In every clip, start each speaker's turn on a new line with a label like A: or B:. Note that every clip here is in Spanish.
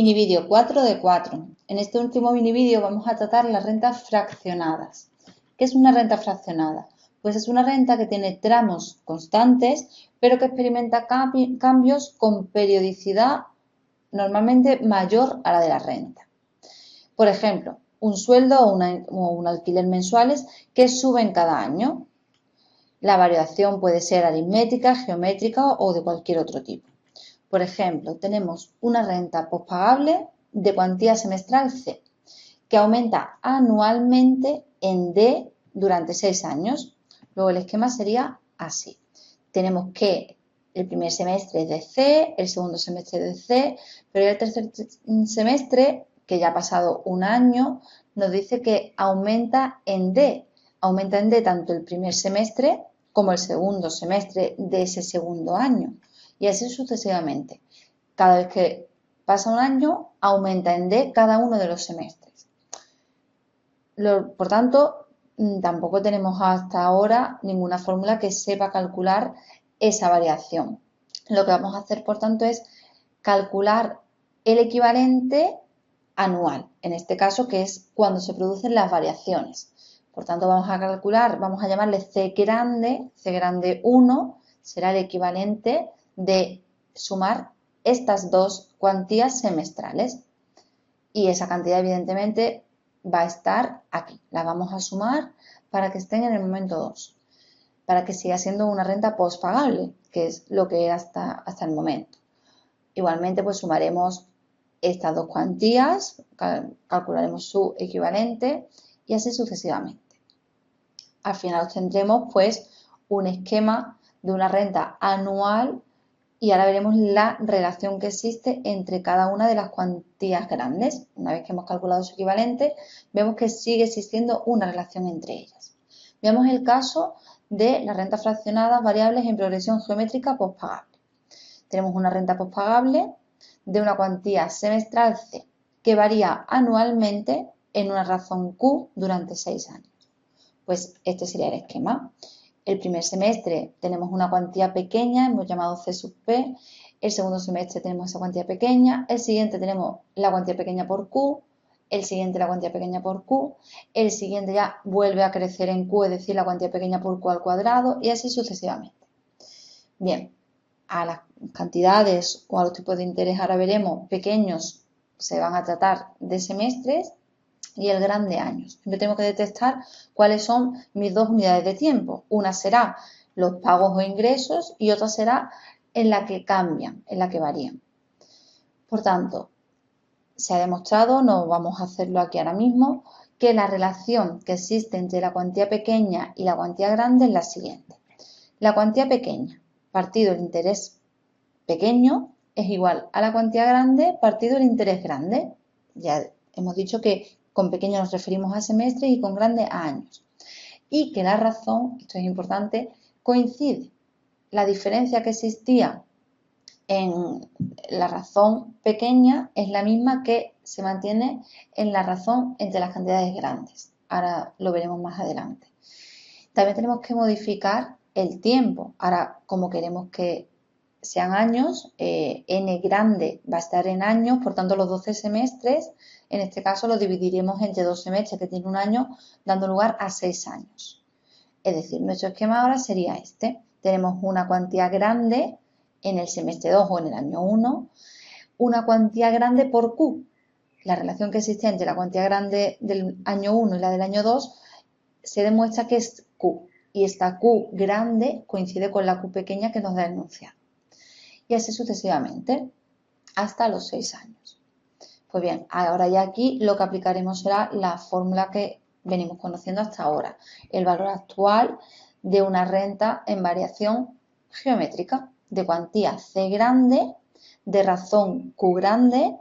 A: Mini vídeo 4 de 4. En este último mini vídeo vamos a tratar las rentas fraccionadas. ¿Qué es una renta fraccionada? Pues es una renta que tiene tramos constantes, pero que experimenta cambios con periodicidad normalmente mayor a la de la renta. Por ejemplo, un sueldo o un alquiler mensuales que suben cada año. La variación puede ser aritmética, geométrica o de cualquier otro tipo. Por ejemplo, tenemos una renta pospagable de cuantía semestral C, que aumenta anualmente en D durante 6 años. Luego el esquema sería así. Tenemos que el primer semestre es de C, el segundo semestre es de C, pero el tercer semestre, que ya ha pasado un año, nos dice que aumenta en D. Aumenta en D tanto el primer semestre como el segundo semestre de ese segundo año. Y así sucesivamente. Cada vez que pasa un año, aumenta en D cada uno de los semestres. Por tanto, tampoco tenemos hasta ahora ninguna fórmula que sepa calcular esa variación. Lo que vamos a hacer, por tanto, es calcular el equivalente anual, en este caso, que es cuando se producen las variaciones. Por tanto, vamos a calcular, vamos a llamarle C grande 1 será el equivalente de sumar estas dos cuantías semestrales. Y esa cantidad, evidentemente, va a estar aquí. La vamos a sumar para que estén en el momento 2, para que siga siendo una renta pospagable, que es lo que era hasta el momento. Igualmente, pues sumaremos estas dos cuantías, calcularemos su equivalente y así sucesivamente. Al final obtendremos pues un esquema de una renta anual y ahora veremos la relación que existe entre cada una de las cuantías grandes. Una vez que hemos calculado su equivalente, vemos que sigue existiendo una relación entre ellas. Veamos el caso de las rentas fraccionadas variables en progresión geométrica pospagable. Tenemos una renta pospagable de una cuantía semestral C que varía anualmente en una razón Q durante 6 años. Pues este sería el esquema. El primer semestre tenemos una cuantía pequeña, hemos llamado C sub P. El segundo semestre tenemos esa cuantía pequeña. El siguiente tenemos la cuantía pequeña por Q. El siguiente la cuantía pequeña por Q. El siguiente ya vuelve a crecer en Q, es decir, la cuantía pequeña por Q al cuadrado y así sucesivamente. Bien, a las cantidades o a los tipos de interés ahora veremos pequeños se van a tratar de semestres y el grande años. Siempre tengo que detectar cuáles son mis dos unidades de tiempo. Una será los pagos o ingresos y otra será en la que cambian, en la que varían. Por tanto, se ha demostrado, no vamos a hacerlo aquí ahora mismo, que la relación que existe entre la cuantía pequeña y la cuantía grande es la siguiente. La cuantía pequeña partido el interés pequeño es igual a la cuantía grande partido el interés grande. Ya hemos dicho que con pequeño nos referimos a semestres y con grande a años. Y que la razón, esto es importante, coincide. La diferencia que existía en la razón pequeña es la misma que se mantiene en la razón entre las cantidades grandes. Ahora lo veremos más adelante. También tenemos que modificar el tiempo. Ahora, como queremos que sean años, n grande va a estar en años, por tanto los 12 semestres, en este caso los dividiremos entre 2 semestres que tienen un año, dando lugar a 6 años. Es decir, nuestro esquema ahora sería este. Tenemos una cuantía grande en el semestre 2 o en el año 1, una cuantía grande por Q. La relación que existe entre la cuantía grande del año 1 y la del año 2 se demuestra que es Q. Y esta Q grande coincide con la Q pequeña que nos da el enunciado. Y así sucesivamente, hasta los 6 años. Pues bien, ahora ya aquí lo que aplicaremos será la fórmula que venimos conociendo hasta ahora. El valor actual de una renta en variación geométrica de cuantía C grande, de razón Q grande,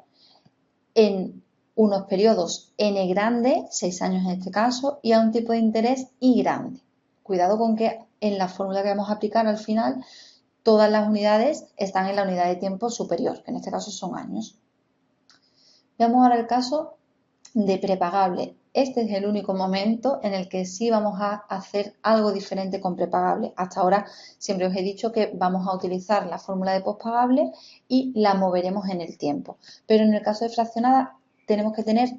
A: en unos periodos n grande, 6 años en este caso, y a un tipo de interés I grande. Cuidado con que en la fórmula que vamos a aplicar al final todas las unidades están en la unidad de tiempo superior, que en este caso son años. Veamos ahora el caso de prepagable. Este es el único momento en el que sí vamos a hacer algo diferente con prepagable. Hasta ahora siempre os he dicho que vamos a utilizar la fórmula de pospagable y la moveremos en el tiempo. Pero en el caso de fraccionada tenemos que tener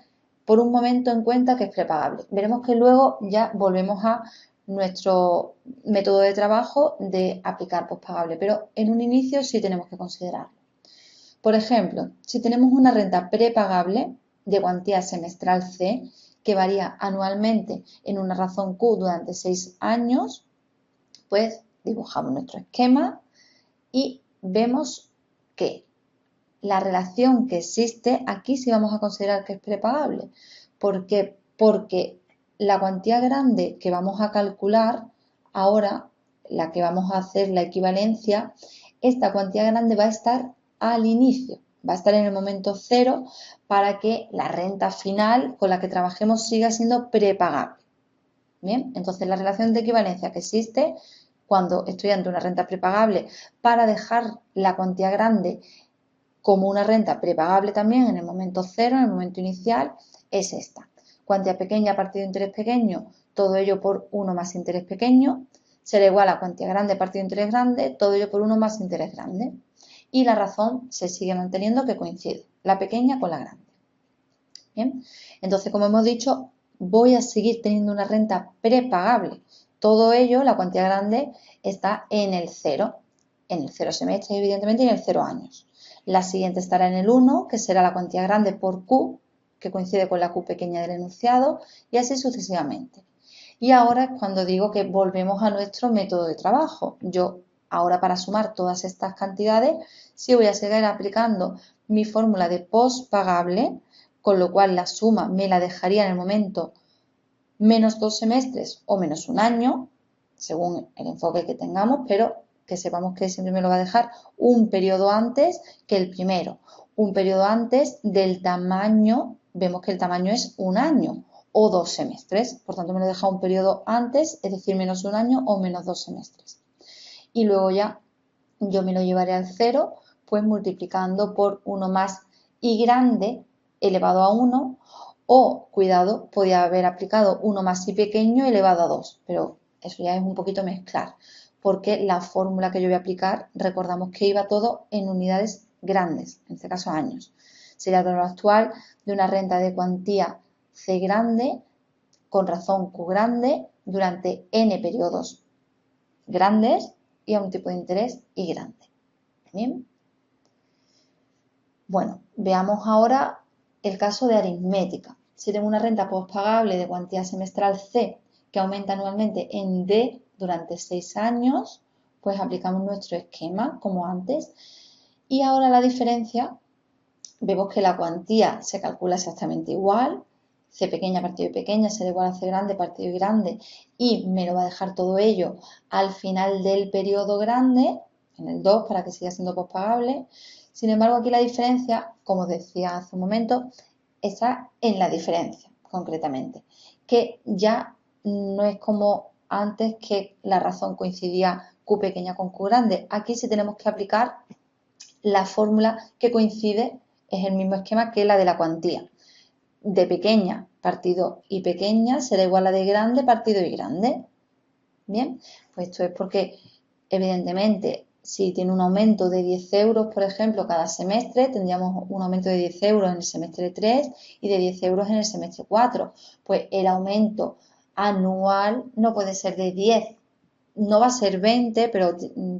A: por un momento en cuenta que es prepagable. Veremos que luego ya volvemos a nuestro método de trabajo de aplicar pospagable, pero en un inicio sí tenemos que considerarlo. Por ejemplo, si tenemos una renta prepagable de cuantía semestral C, que varía anualmente en una razón Q durante 6 años, pues dibujamos nuestro esquema y vemos que la relación que existe aquí sí vamos a considerar que es prepagable. ¿Por qué? Porque la cuantía grande que vamos a calcular ahora, la que vamos a hacer la equivalencia, esta cuantía grande va a estar al inicio, va a estar en el momento cero para que la renta final con la que trabajemos siga siendo prepagable. Bien, entonces la relación de equivalencia que existe cuando estoy ante una renta prepagable para dejar la cuantía grande como una renta prepagable también en el momento cero, en el momento inicial, es esta. Cuantía pequeña partido interés pequeño, todo ello por 1 más interés pequeño, será igual a cuantía grande partido interés grande, todo ello por 1 más interés grande. Y la razón se sigue manteniendo que coincide, la pequeña con la grande. Bien, entonces como hemos dicho, voy a seguir teniendo una renta prepagable. Todo ello, la cuantía grande, está en el cero semestres evidentemente y en el 0 años. La siguiente estará en el 1, que será la cuantía grande por Q, que coincide con la Q pequeña del enunciado, y así sucesivamente. Y ahora es cuando digo que volvemos a nuestro método de trabajo. Yo ahora para sumar todas estas cantidades, sí voy a seguir aplicando mi fórmula de pospagable, con lo cual la suma me la dejaría en el momento menos 2 semestres o menos 1 año, según el enfoque que tengamos, pero que sepamos que siempre me lo va a dejar un periodo antes que el primero, un periodo antes del tamaño, vemos que el tamaño es 1 año o 2 semestres, por tanto me lo deja un periodo antes, es decir, menos 1 año o menos 2 semestres. Y luego ya yo me lo llevaré al cero, pues multiplicando por 1 más y grande elevado a 1, o, cuidado, podía haber aplicado 1 más y pequeño elevado a 2, pero eso ya es un poquito mezclar, porque la fórmula que yo voy a aplicar, recordamos que iba todo en unidades grandes, en este caso años. Sería el valor actual de una renta de cuantía C grande con razón Q grande durante n periodos grandes y a un tipo de interés y grande. Bien. Bueno, veamos ahora el caso de aritmética. Si tengo una renta pospagable de cuantía semestral C que aumenta anualmente en D durante 6 años, pues aplicamos nuestro esquema como antes. Y ahora la diferencia, vemos que la cuantía se calcula exactamente igual. C pequeña partido y pequeña será igual a C grande partido y grande, y me lo va a dejar todo ello al final del periodo grande, en el 2, para que siga siendo pospagable. Sin embargo, aquí la diferencia, como os decía hace un momento, está en la diferencia, concretamente, que ya no es como antes que la razón coincidía Q pequeña con Q grande. Aquí sí tenemos que aplicar la fórmula que coincide, es el mismo esquema que la de la cuantía. De pequeña partido y pequeña será igual a de grande partido y grande. Bien, pues esto es porque evidentemente si tiene un aumento de 10 euros, por ejemplo, cada semestre, tendríamos un aumento de 10 euros en el semestre 3 y de 10 euros en el semestre 4. Pues el aumento anual no puede ser de 10, no va a ser 20, pero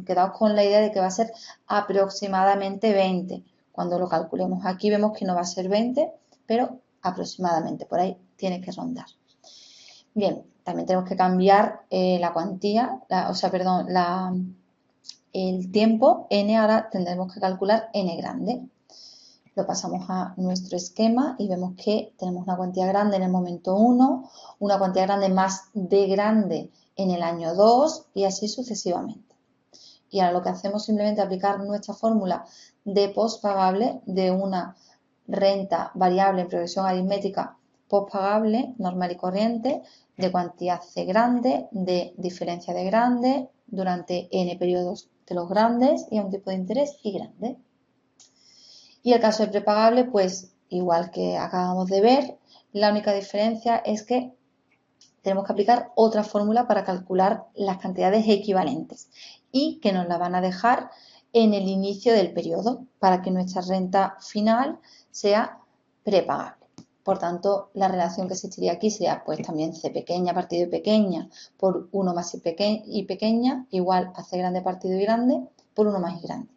A: quedaos con la idea de que va a ser aproximadamente 20. Cuando lo calculemos aquí vemos que no va a ser 20, pero aproximadamente, por ahí tiene que rondar. Bien, también tenemos que cambiar la cuantía, el tiempo, n, ahora tendremos que calcular n grande. Lo pasamos a nuestro esquema y vemos que tenemos una cuantía grande en el momento 1, una cuantía grande más d grande en el año 2 y así sucesivamente. Y ahora lo que hacemos es simplemente aplicar nuestra fórmula de pospagable de una renta variable en progresión aritmética pospagable, normal y corriente, de cuantía C grande, de diferencia de grande, durante n periodos de los grandes y a un tipo de interés y grande. Y el caso de prepagable, pues igual que acabamos de ver, la única diferencia es que tenemos que aplicar otra fórmula para calcular las cantidades equivalentes y que nos la van a dejar en el inicio del periodo para que nuestra renta final sea prepagable. Por tanto, la relación que existiría aquí sería pues también C pequeña partido y pequeña por 1 más y pequeña igual a C grande partido y grande por 1 más y grande.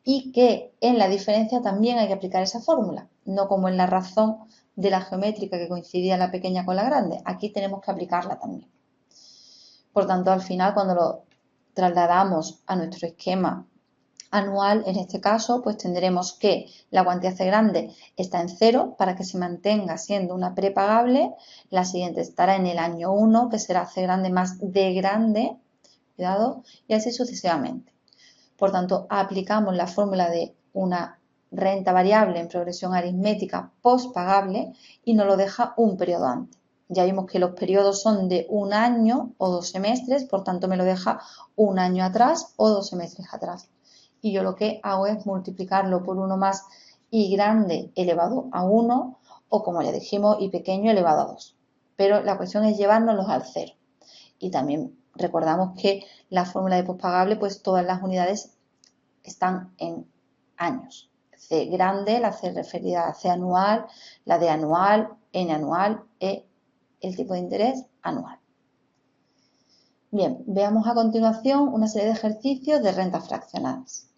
A: Y que en la diferencia también hay que aplicar esa fórmula, no como en la razón de la geométrica que coincidía la pequeña con la grande. Aquí tenemos que aplicarla también. Por tanto, al final, cuando lo trasladamos a nuestro esquema anual, en este caso, pues tendremos que la cuantía C grande está en 0 para que se mantenga siendo una prepagable. La siguiente estará en el año 1, que será C grande más D grande, cuidado, y así sucesivamente. Por tanto, aplicamos la fórmula de una renta variable en progresión aritmética postpagable y nos lo deja un periodo antes. Ya vimos que los periodos son de un año o 2 semestres, por tanto me lo deja un año atrás o 2 semestres atrás. Y yo lo que hago es multiplicarlo por 1 más y grande elevado a 1 o, como ya dijimos, y pequeño elevado a 2. Pero la cuestión es llevárnoslos al 0. Y también recordamos que la fórmula de postpagable, pues todas las unidades están en años. C grande, la C referida a C anual, la D anual, N anual e el tipo de interés anual. Bien, veamos a continuación una serie de ejercicios de rentas fraccionadas.